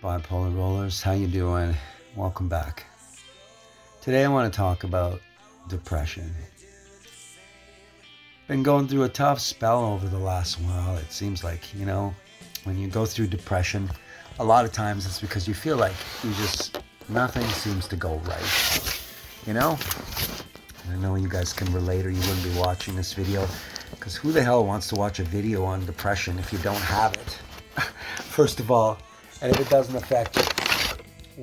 Bipolar rollers, how you doing? Welcome back. Today I want to talk about depression. Been going through a tough spell over the last while. It seems like, when you go through depression, a lot of times it's because you feel like nothing seems to go right. You know? I know you guys can relate or you wouldn't be watching this video, because who the hell wants to watch a video on depression if you don't have it? First of all, and if it doesn't affect you,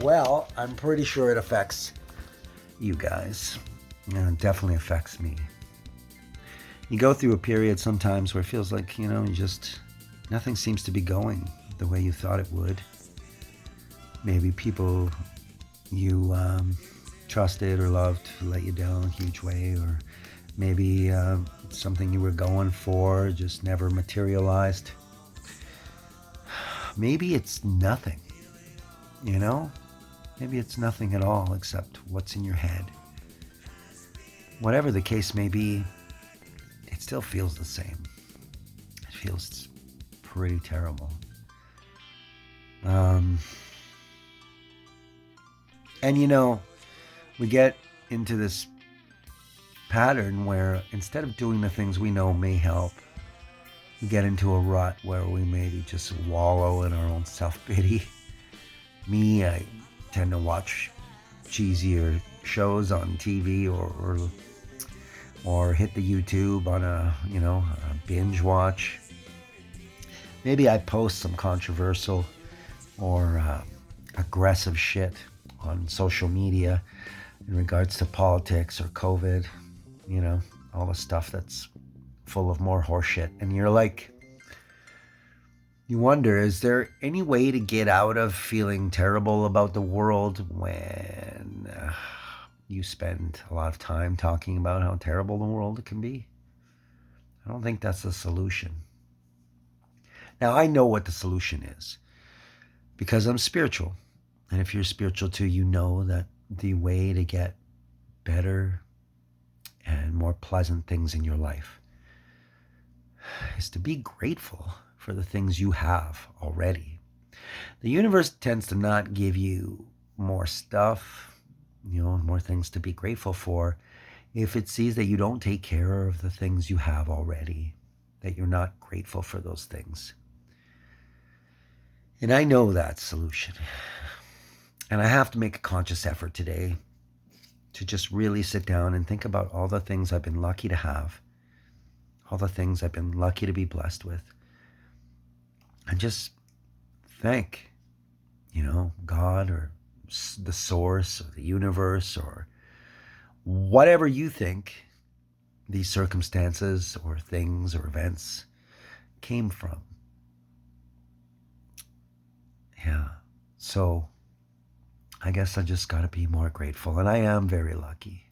well, I'm pretty sure it affects you guys. It definitely affects me. You go through a period sometimes where it feels like, nothing seems to be going the way you thought it would. Maybe people you trusted or loved let you down a huge way, or maybe something you were going for just never materialized. Maybe it's nothing, Maybe it's nothing at all except what's in your head. Whatever the case may be, it still feels the same. It feels pretty terrible. And we get into this pattern where instead of doing the things we know may help, we get into a rut where we maybe just wallow in our own self-pity. Me, I tend to watch cheesier shows on TV or hit the YouTube on a binge watch. Maybe I post some controversial or aggressive shit on social media in regards to politics or COVID, all the stuff that's full of more horseshit. And you wonder, is there any way to get out of feeling terrible about the world when you spend a lot of time talking about how terrible the world can be? I don't think that's the solution. Now, I know what the solution is because I'm spiritual. And if you're spiritual too, you know that the way to get better and more pleasant things in your life is to be grateful for the things you have already. The universe tends to not give you more stuff, more things to be grateful for, if it sees that you don't take care of the things you have already, that you're not grateful for those things. And I know that solution. And I have to make a conscious effort today to just really sit down and think about all the things I've been lucky to have, all the things I've been lucky to be blessed with, and just thank, God or the source or the universe or whatever you think these circumstances or things or events came from. Yeah. So I guess I just got to be more grateful. And I am very lucky.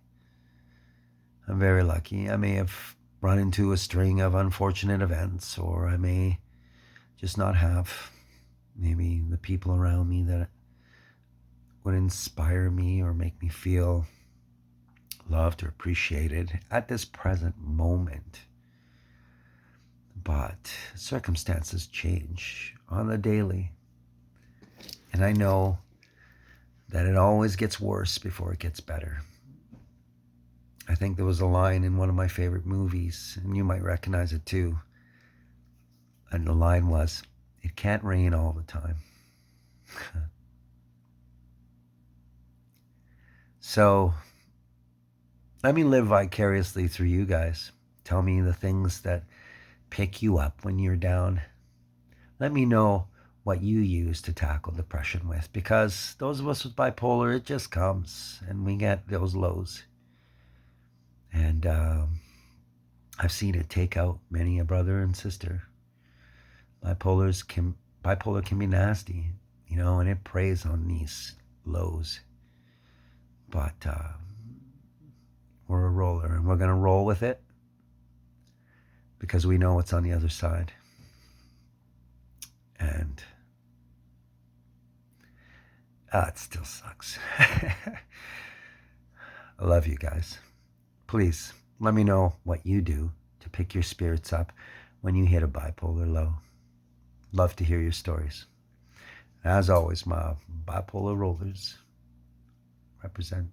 I'm very lucky. I may have run into a string of unfortunate events, or I may just not have maybe the people around me that would inspire me or make me feel loved or appreciated at this present moment. But circumstances change on the daily. And I know that it always gets worse before it gets better. I think there was a line in one of my favorite movies, and you might recognize it too. And the line was, "It can't rain all the time." So let me live vicariously through you guys. Tell me the things that pick you up when you're down. Let me know what you use to tackle depression with, because those of us with bipolar, it just comes and we get those lows. And I've seen it take out many a brother and sister. Bipolar can be nasty, and it preys on these lows. But we're a roller, and we're going to roll with it because we know what's on the other side. And it still sucks. I love you guys. Please let me know what you do to pick your spirits up when you hit a bipolar low. Love to hear your stories. As always, my bipolar rollers represent